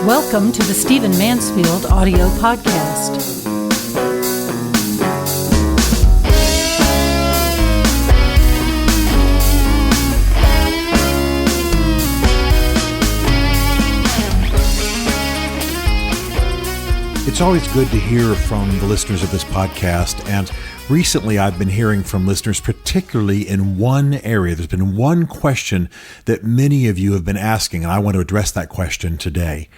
Welcome to the Stephen Mansfield audio podcast. It's always good to hear from the listeners of this podcast, and recently I've been hearing from listeners, particularly in one area. There's been one question that many of you have been asking, and I want to address that question today.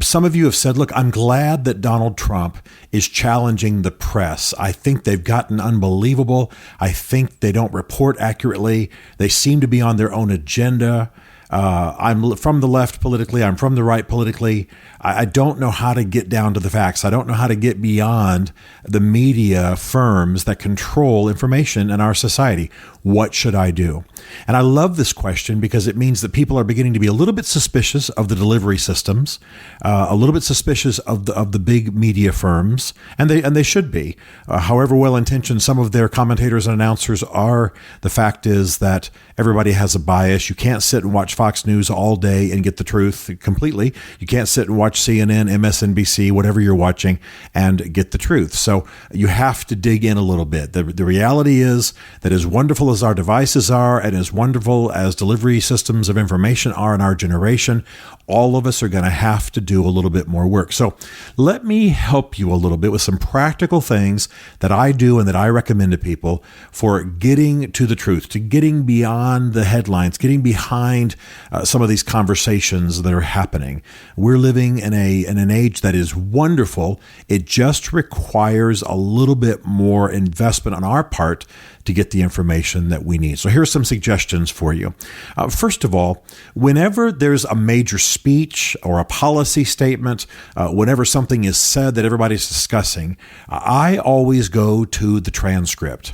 Some of you have said, look, I'm glad that Donald Trump is challenging the press. I think they've gotten unbelievable. I think they don't report accurately. They seem to be on their own agenda. I'm from the left politically. I'm from the right politically. I don't know how to get down to the facts. I don't know how to get beyond the media firms that control information in our society. What should I do? And I love this question because it means that people are beginning to be a little bit suspicious of the delivery systems, a little bit suspicious of the big media firms, and they should be. However well-intentioned some of their commentators and announcers are, the fact is that everybody has a bias. You can't sit and watch Fox News all day and get the truth completely. You can't sit and watch CNN, MSNBC, whatever you're watching, and get the truth. So you have to dig in a little bit. The reality is that as wonderful as our devices are and as wonderful as delivery systems of information are in our generation, all of us are going to have to do a little bit more work. So let me help you a little bit with some practical things that I do and that I recommend to people for getting to the truth, to getting beyond the headlines, getting behind some of these conversations that are happening. We're living in an age that is wonderful. It just requires a little bit more investment on our part to get the information that we need. So here's some suggestions for you. First of all, whenever there's a major speech or a policy statement, whenever something is said that everybody's discussing, I always go to the transcript.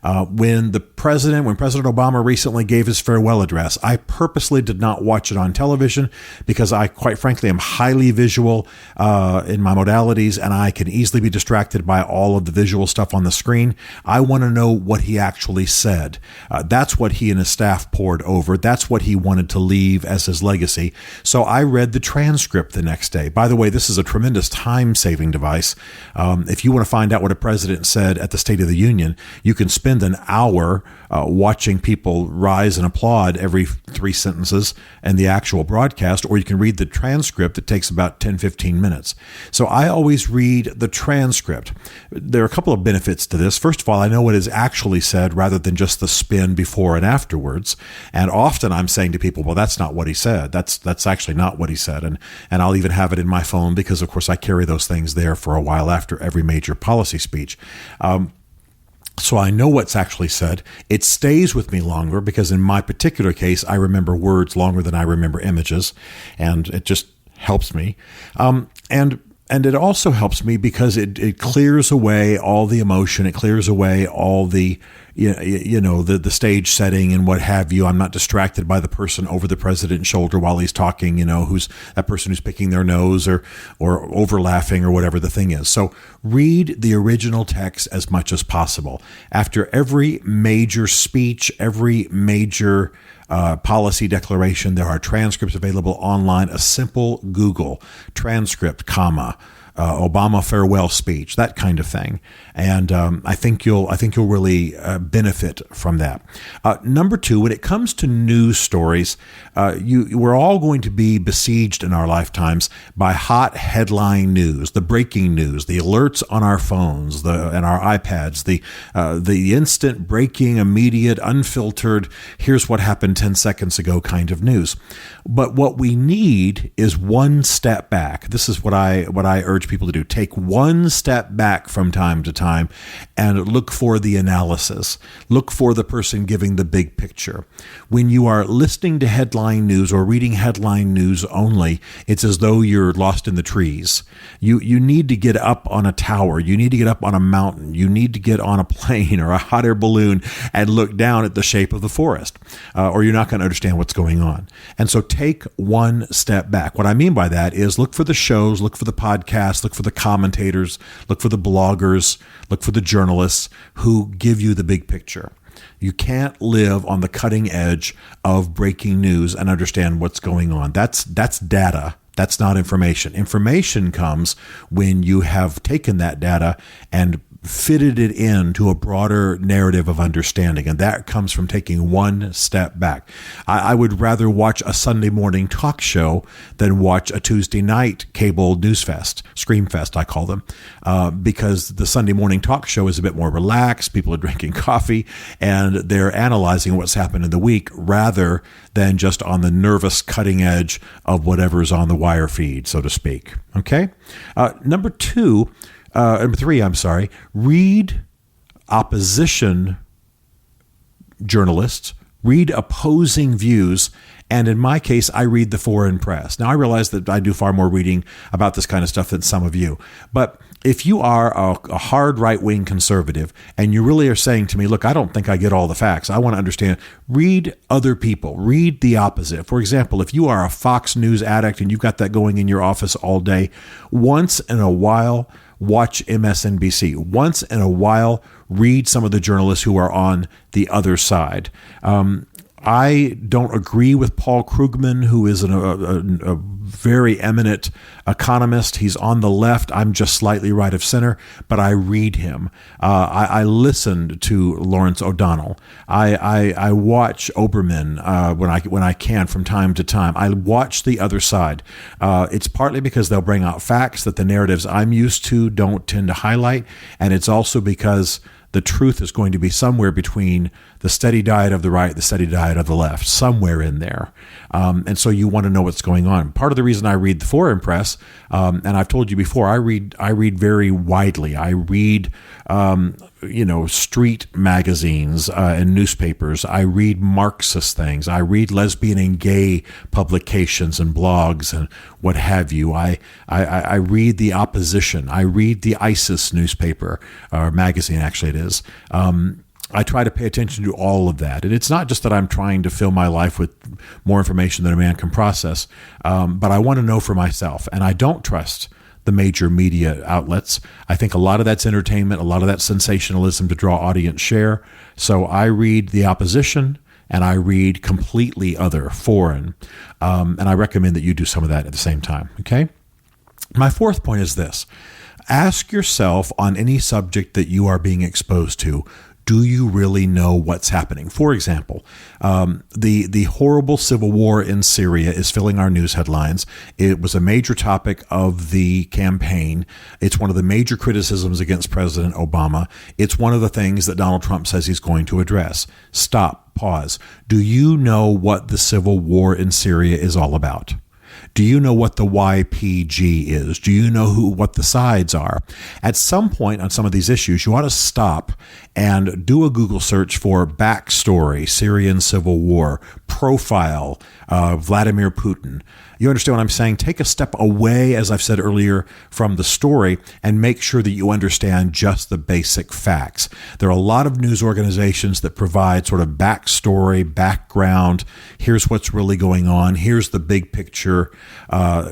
When President Obama recently gave his farewell address, I purposely did not watch it on television because I, quite frankly, am highly visual in my modalities, and I can easily be distracted by all of the visual stuff on the screen. I want to know what he actually said. That's what he and his staff poured over. That's what he wanted to leave as his legacy. So I read the transcript the next day. By the way, this is a tremendous time-saving device. If you want to find out what a president said at the State of the Union, you can spend an hour watching people rise and applaud every 3 sentences and the actual broadcast, or you can read the transcript. It takes about 10-15 minutes. So I always read the transcript. There are a couple of benefits to this. First of all, I know what is actually said rather than just the spin before and afterwards. And often I'm saying to people, well, that's not what he said. That's actually not what he said. And I'll even have it in my phone because, of course, I carry those things there for a while after every major policy speech. So I know what's actually said. It stays with me longer because in my particular case, I remember words longer than I remember images, and it just helps me. And it also helps me because it clears away all the emotion. It clears away all the the stage setting and what have you. I'm not distracted by the person over the president's shoulder while he's talking, who's that person who's picking their nose or over laughing or whatever the thing is. So read the original text as much as possible. After every major speech, every major policy declaration, there are transcripts available online. A simple Google transcript, Obama farewell speech, that kind of thing, and I think you'll really benefit from that. Number two, when it comes to news stories, we're all going to be besieged in our lifetimes by hot headline news, the breaking news, the alerts on our phones, and our iPads, the instant breaking, immediate, unfiltered, here's what happened 10 seconds ago kind of news. But what we need is one step back. This is what I urge people to do. Take one step back from time to time and look for the analysis. Look for the person giving the big picture. When you are listening to headline news or reading headline news only, it's as though you're lost in the trees. You need to get up on a tower. You need to get up on a mountain. You need to get on a plane or a hot air balloon and look down at the shape of the forest, or you're not going to understand what's going on. And so take one step back. What I mean by that is look for the shows, look for the podcasts, look for the commentators, look for the bloggers, look for the journalists who give you the big picture. You can't live on the cutting edge of breaking news and understand what's going on. That's data. That's not information. Information comes when you have taken that data and fitted it into a broader narrative of understanding. And that comes from taking one step back. I would rather watch a Sunday morning talk show than watch a Tuesday night cable news fest, scream fest, I call them, because the Sunday morning talk show is a bit more relaxed. People are drinking coffee and they're analyzing what's happened in the week rather than just on the nervous cutting edge of whatever's on the wire feed, so to speak. Okay. Number three, read opposition journalists, read opposing views, and in my case, I read the foreign press. Now, I realize that I do far more reading about this kind of stuff than some of you, but if you are a hard right-wing conservative and you really are saying to me, look, I don't think I get all the facts, I want to understand, read other people, read the opposite. For example, if you are a Fox News addict and you've got that going in your office all day, once in a while, watch MSNBC. Once in a while, read some of the journalists who are on the other side. I don't agree with Paul Krugman, who is a very eminent economist. He's on the left. I'm just slightly right of center, but I read him. I listened to Lawrence O'Donnell. I watch Oberman when I can from time to time. I watch the other side. It's partly because they'll bring out facts that the narratives I'm used to don't tend to highlight, and it's also because the truth is going to be somewhere between the steady diet of the right, the steady diet of the left, somewhere in there. And so you want to know what's going on. Part of the reason I read the foreign press, and I've told you before, I read very widely. I read, street magazines and newspapers. I read Marxist things. I read lesbian and gay publications and blogs and what have you. I read the opposition. I read the ISIS newspaper or magazine, actually it is. I try to pay attention to all of that. And it's not just that I'm trying to fill my life with more information than a man can process, but I want to know for myself. And I don't trust the major media outlets. I think a lot of that's entertainment, a lot of that's sensationalism to draw audience share. So I read the opposition and I read completely other, foreign. And I recommend that you do some of that at the same time. Okay. My fourth point is this. Ask yourself on any subject that you are being exposed to, do you really know what's happening? For example, the horrible civil war in Syria is filling our news headlines. It was a major topic of the campaign. It's one of the major criticisms against President Obama. It's one of the things that Donald Trump says he's going to address. Stop, pause. Do you know what the civil war in Syria is all about? Do you know what the YPG is? Do you know what the sides are? At some point on some of these issues, you ought to stop and do a Google search for backstory, Syrian civil war, profile, Vladimir Putin. You understand what I'm saying? Take a step away, as I've said earlier, from the story and make sure that you understand just the basic facts. There are a lot of news organizations that provide sort of backstory, background. Here's what's really going on. Here's the big picture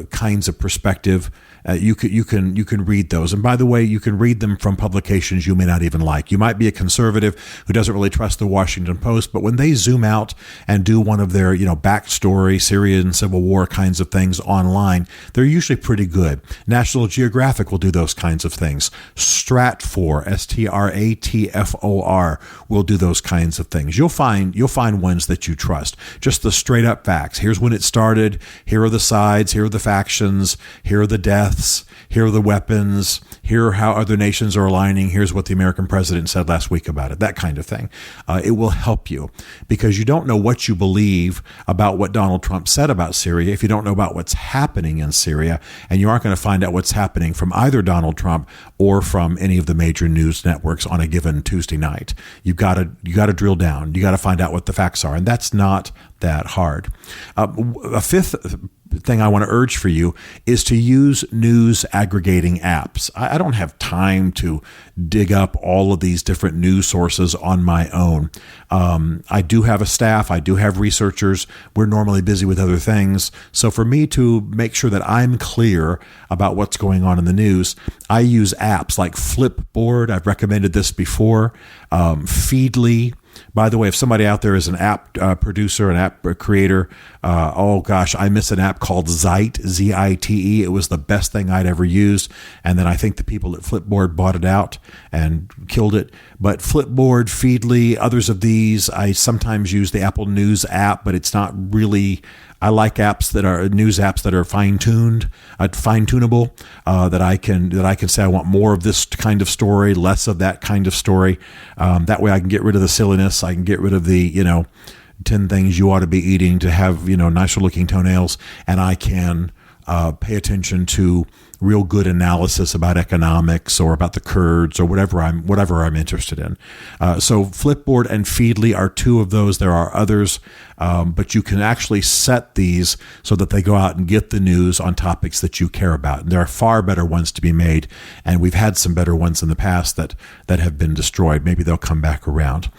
kinds of perspective. You can read those. And by the way, you can read them from publications you may not even like. You might be a conservative who doesn't really trust the Washington Post, but when they zoom out and do one of their, backstory, Syrian civil war kinds of things online, they're usually pretty good. National Geographic will do those kinds of things. Stratfor, Stratfor, will do those kinds of things. You'll find ones that you trust. Just the straight up facts. Here's when it started. Here are the sides. Here are the factions. Here are the deaths. Here are the weapons. Here are how other nations are aligning. Here's what the American president said last week about it. That kind of thing. It will help you because you don't know what you believe about what Donald Trump said about Syria if you don't know about what's happening in Syria, and you aren't going to find out what's happening from either Donald Trump or from any of the major news networks on a given Tuesday night. You got to drill down. You got to find out what the facts are, and that's not that hard. A fifth thing I want to urge for you is to use news aggregating apps. I don't have time to dig up all of these different news sources on my own. I do have a staff. I do have researchers. We're normally busy with other things. So for me to make sure that I'm clear about what's going on in the news, I use apps like Flipboard. I've recommended this before. Feedly. By the way, if somebody out there is an app producer, an app creator, oh gosh, I miss an app called Zite, Z-I-T-E. It was the best thing I'd ever used. And then I think the people at Flipboard bought it out and killed it. But Flipboard, Feedly, others of these, I sometimes use the Apple News app, but it's not really. I like apps that are news apps that are fine-tunable, that I can say I want more of this kind of story, less of that kind of story. That way I can get rid of the silliness. I can get rid of the 10 things you ought to be eating to have nicer looking toenails, and I can pay attention to real good analysis about economics or about the Kurds or whatever I'm interested in. So Flipboard and Feedly are two of those. There are others, but you can actually set these so that they go out and get the news on topics that you care about. And there are far better ones to be made, and we've had some better ones in the past that have been destroyed. Maybe they'll come back around.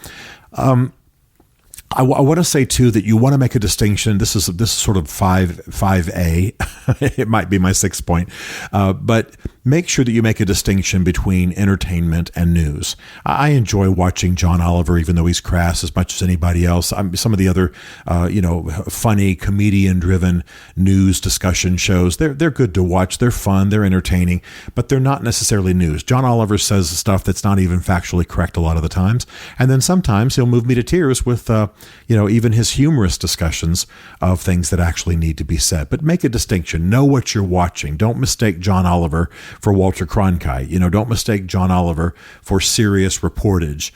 I want to say too that you want to make a distinction. This is sort of 5A. It might be my 6th point, but make sure that you make a distinction between entertainment and news. I enjoy watching John Oliver, even though he's crass, as much as anybody else. Some of the other, funny comedian-driven news discussion shows. They're good to watch. They're fun. They're entertaining, but they're not necessarily news. John Oliver says stuff that's not even factually correct a lot of the times, and then sometimes he'll move me to tears with even his humorous discussions of things that actually need to be said. But make a distinction. Know what you're watching. Don't mistake John Oliver for Walter Cronkite. Don't mistake John Oliver for serious reportage.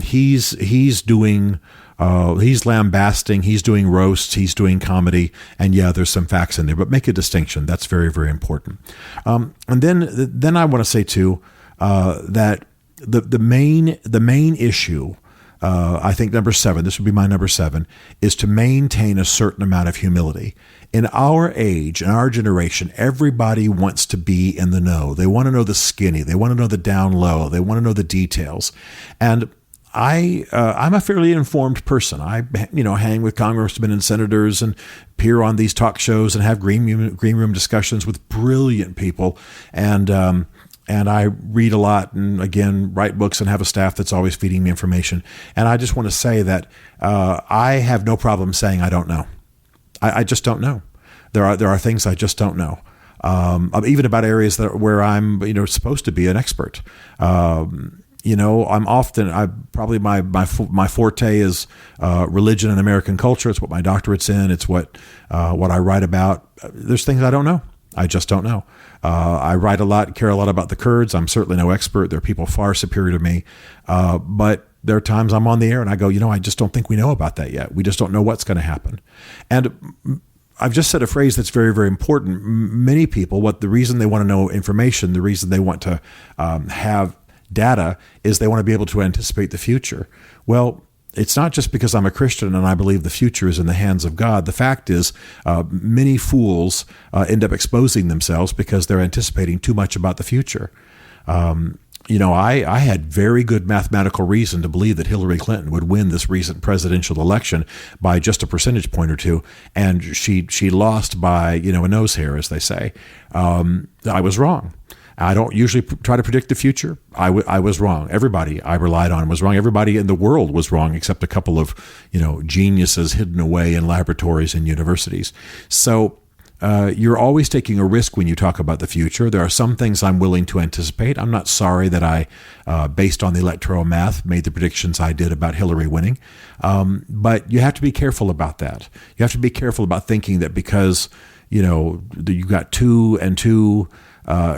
He's doing. He's lambasting, he's doing roasts, he's doing comedy, and yeah, there's some facts in there, but make a distinction. That's very, very important. And then I want to say too that the main issue, I think number 7, this would be my number 7, is to maintain a certain amount of humility. In our age, in our generation, everybody wants to be in the know. They want to know the skinny. They want to know the down low. They want to know the details. And I'm a fairly informed person. I hang with congressmen and senators and appear on these talk shows and have green room discussions with brilliant people. And I read a lot and, again, write books and have a staff that's always feeding me information. And I just want to say that I have no problem saying I don't know. I just don't know. There are things I just don't know. Even about areas where I'm supposed to be an expert. I'm often, probably my forte is religion and American culture. It's what my doctorate's in. It's what I write about. There's things I don't know. I just don't know. I write a lot, care a lot about the Kurds. I'm certainly no expert. There are people far superior to me. But there are times I'm on the air and I go, I just don't think we know about that yet. We just don't know what's going to happen. And I've just said a phrase that's very, very important. Many people, the reason they want to know information, the reason they want to have data is they want to be able to anticipate the future. Well, it's not just because I'm a Christian and I believe the future is in the hands of God. The fact is, many fools end up exposing themselves because they're anticipating too much about the future. I had very good mathematical reason to believe that Hillary Clinton would win this recent presidential election by just a percentage point or two, and she lost by a nose hair, as they say. I was wrong. I don't usually try to predict the future. I was wrong. Everybody I relied on was wrong. Everybody in the world was wrong, except a couple of geniuses hidden away in laboratories and universities. So you're always taking a risk when you talk about the future. There are some things I'm willing to anticipate. I'm not sorry that I, based on the electoral math, made the predictions I did about Hillary winning. But you have to be careful about that. You have to be careful about thinking that because you got 2 and 2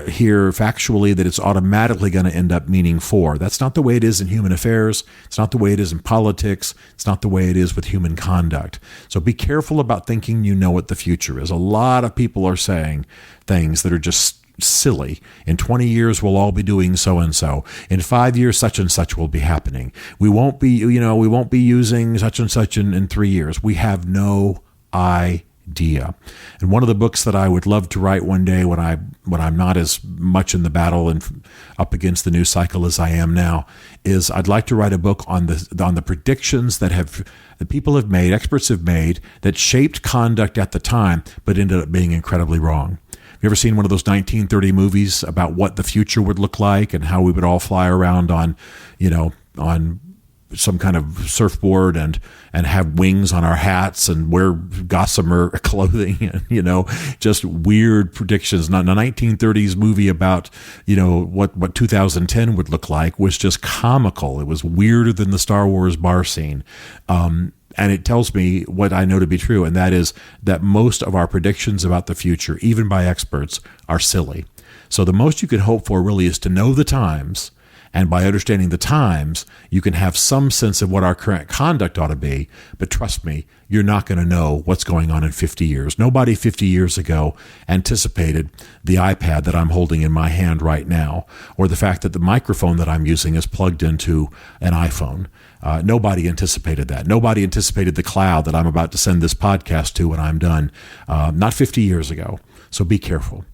here factually, that it's automatically going to end up meaning 4. That's not the way it is in human affairs. It's not the way it is in politics. It's not the way it is with human conduct. So be careful about thinking you know what the future is. A lot of people are saying things that are just silly. In 20 years, we'll all be doing so and so. In 5 years, such and such will be happening. We won't be using such and such in 3 years. We have no idea. And one of the books that I would love to write one day when I'm not as much in the battle and up against the news cycle as I am now is I'd like to write a book on the predictions that people have made, experts have made, that shaped conduct at the time but ended up being incredibly wrong. Have you ever seen one of those 1930 movies about what the future would look like and how we would all fly around on some kind of surfboard and have wings on our hats and wear gossamer clothing and, just weird predictions. Now, the 1930s movie about, what 2010 would look like was just comical. It was weirder than the Star Wars bar scene. And it tells me what I know to be true, and that is that most of our predictions about the future, even by experts, are silly. So the most you could hope for really is to know the times, and by understanding the times, you can have some sense of what our current conduct ought to be. But trust me, you're not going to know what's going on in 50 years. Nobody 50 years ago anticipated the iPad that I'm holding in my hand right now, or the fact that the microphone that I'm using is plugged into an iPhone. Nobody anticipated that. Nobody anticipated the cloud that I'm about to send this podcast to when I'm done, not 50 years ago. So be careful.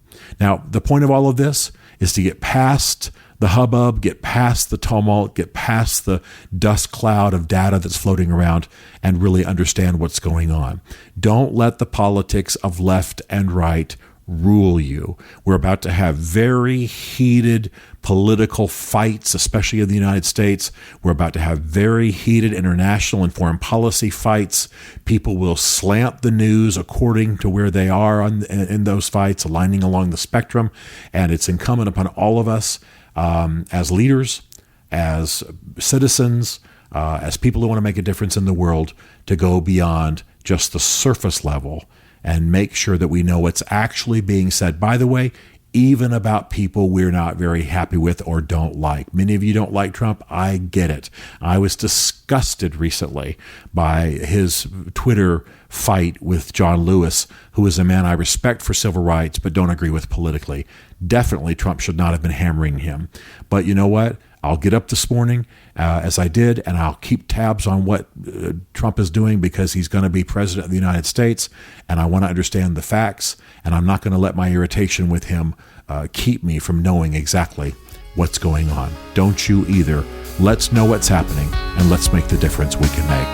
Now, the point of all of this is to get past the hubbub, get past the tumult, get past the dust cloud of data that's floating around, and really understand what's going on. Don't let the politics of left and right rule you. We're about to have very heated political fights, especially in the United States. We're about to have very heated international and foreign policy fights. People will slant the news according to where they are in those fights, aligning along the spectrum. And it's incumbent upon all of us as leaders, as citizens, as people who want to make a difference in the world, to go beyond just the surface level and make sure that we know what's actually being said. By the way, even about people we're not very happy with or don't like. Many of you don't like Trump. I get it. I was disgusted recently by his Twitter fight with John Lewis, who is a man I respect for civil rights but don't agree with politically. Definitely Trump should not have been hammering him. But you know what? I'll get up this morning, as I did, and I'll keep tabs on what Trump is doing, because he's going to be president of the United States, and I want to understand the facts, and I'm not going to let my irritation with him keep me from knowing exactly what's going on. Don't you either. Let's know what's happening, and let's make the difference we can make.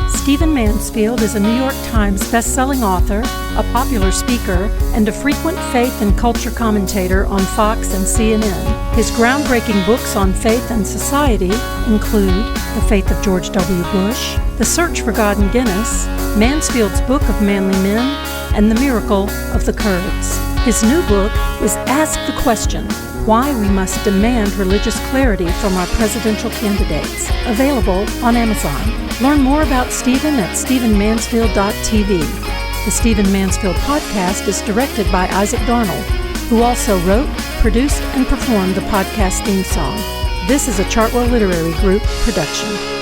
Stephen Mansfield is a New York Times best-selling author, a popular speaker, and a frequent faith and culture commentator on Fox and CNN. His groundbreaking books on faith and society include The Faith of George W. Bush, The Search for God in Guinness, Mansfield's Book of Manly Men, and The Miracle of the Kurds. His new book is Ask the Question: Why We Must Demand Religious Clarity from Our Presidential Candidates, available on Amazon. Learn more about Stephen at stephenmansfield.tv. The Stephen Mansfield podcast is directed by Isaac Darnold, who also wrote, produced, and performed the podcast theme song. This is a Chartwell Literary Group production.